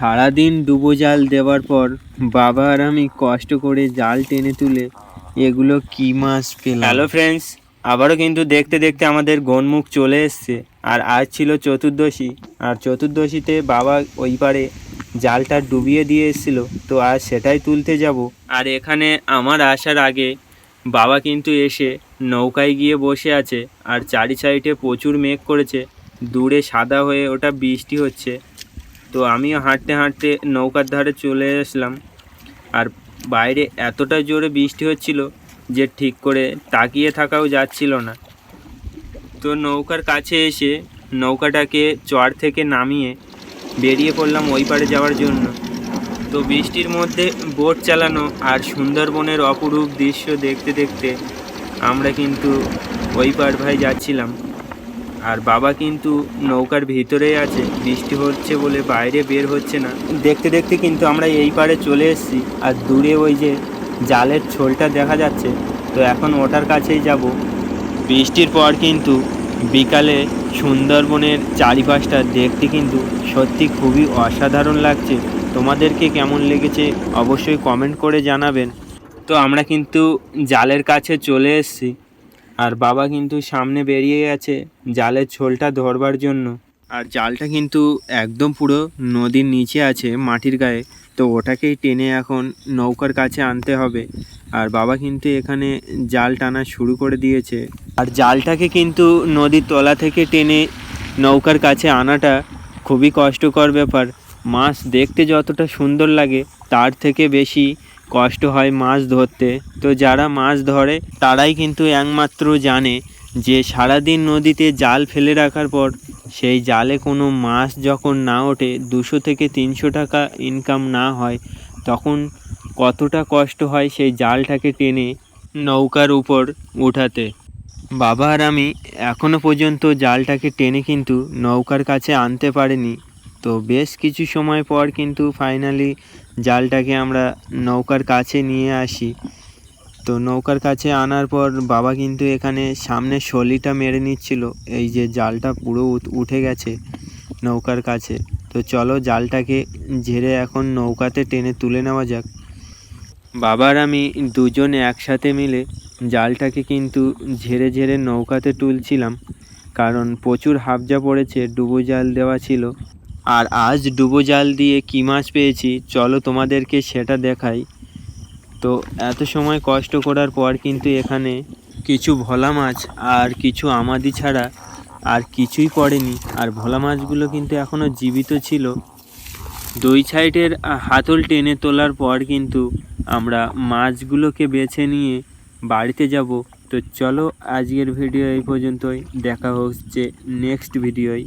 সারাদিন ডুবো জাল দেওয়ার পর বাবা আর আমি কষ্ট করে জাল টেনে তুলে এগুলো কি মাছ পেলাম। হ্যালো ফ্রেন্ডস, আবারও কিন্তু দেখতে দেখতে আমাদের গনমুখ চলে এসছে। আর আজ ছিল চতুর্দশী, আর চতুর্দশীতে বাবা ওই পারে জালটা ডুবিয়ে দিয়ে এসেছিল, তো আজ সেটাই তুলতে যাব। আর এখানে আমার আসার আগে বাবা কিন্তু এসে নৌকায় গিয়ে বসে আছে। আর চারি সাইডে প্রচুর মেঘ করেছে, দূরে সাদা হয়ে ওটা বৃষ্টি হচ্ছে। তো আমিও হাঁটতে হাঁটতে নৌকার ধারে চলে আসলাম। আর বাইরে এতটা জোরে বৃষ্টি হচ্ছিল যে ঠিক করে তাকিয়ে থাকাও যাচ্ছিল না। তো নৌকার কাছে এসে নৌকাটাকে চর থেকে নামিয়ে বেরিয়ে পড়লাম ওই পারে যাওয়ার জন্য। তো বৃষ্টির মধ্যে বোট চালানো আর সুন্দরবনের অপরূপ দৃশ্য দেখতে দেখতে আমরা কিন্তু ওই পার ভাই যাচ্ছিলাম। আর বাবা কিন্তু নৌকার ভিতরেই আছে, বৃষ্টি হচ্ছে বলে বাইরে বের হচ্ছে না। দেখতে দেখতে কিন্তু আমরা এই পারে চলে এসেছি। আর দূরে ওই যে জালের ছোলটা দেখা যাচ্ছে, তো এখন ওটার কাছেই যাব। বৃষ্টির পর কিন্তু বিকালে সুন্দরবনের চারিপাশটা দেখতে কিন্তু সত্যি খুবই অসাধারণ লাগছে। তোমাদেরকে কেমন লেগেছে অবশ্যই কমেন্ট করে জানাবেন। তো আমরা কিন্তু জালের কাছে চলে এসেছি। আর বাবা কিন্তু সামনে বেরিয়ে গেছে জালের ছোলটা ধরবার জন্য। আর জালটা কিন্তু একদম পুরো নদীর নিচে আছে মাটির গায়ে, তো ওটাকেই টেনে এখন নৌকার কাছে আনতে হবে। আর বাবা কিন্তু এখানে জাল টানা শুরু করে দিয়েছে। আর জালটাকে কিন্তু নদীর তলা থেকে টেনে নৌকার কাছে আনাটা খুবই কষ্টকর ব্যাপার। মাছ দেখতে যতটা সুন্দর লাগে তার থেকে বেশি কষ্ট হয় মাছ ধরতে। তো যারা মাছ ধরে তারাই কিন্তু একমাত্র জানে যে সারাদিন নদীতে জাল ফেলে রাখার পর সেই জালে কোনো মাছ যখন না ওঠে, 200 থেকে 300 টাকা ইনকাম না হয়, তখন কতটা কষ্ট হয় সেই জালটাকে টেনে নৌকার উপর উঠাতে। বাবা আর আমি এখনও পর্যন্ত জালটাকে টেনে কিন্তু নৌকার কাছে আনতে পারিনি। তো বেশ কিছু সময় পর কিন্তু ফাইনালি জালটাকে আমরা নৌকার কাছে নিয়ে আসি। তো নৌকার কাছে আনার পর বাবা কিন্তু এখানে সামনে শলিটা মেরে নিচ্ছিল। এই যে জালটা পুরো উঠে গেছে নৌকার কাছে। তো চলো জালটাকে ঝেড়ে এখন নৌকাতে টেনে তুলে নেওয়া যাক। বাবার আমি দুজনে একসাথে মিলে জালটাকে কিন্তু ঝেড়ে ঝেড়ে নৌকাতে তুলছিলাম, কারণ প্রচুর হাবজা পড়েছে, ডুবো জাল দেওয়া ছিল। আর আজ ডুবো জাল দিয়ে কী মাছ পেয়েছি চলো তোমাদেরকে সেটা দেখাই। তো এত সময় কষ্ট করার পর কিন্তু এখানে কিছু ভোলা মাছ আর কিছু আমাদি ছাড়া আর কিছুই পড়েনি। আর ভোলা মাছগুলো কিন্তু এখনও জীবিত ছিল। দুই সাইডের হাতল টেনে তোলার পর কিন্তু আমরা মাছগুলোকে বেছে নিয়ে বাড়িতে যাব। তো চলো আজকের ভিডিও এই পর্যন্তই, দেখা হচ্ছে নেক্সট ভিডিওয়।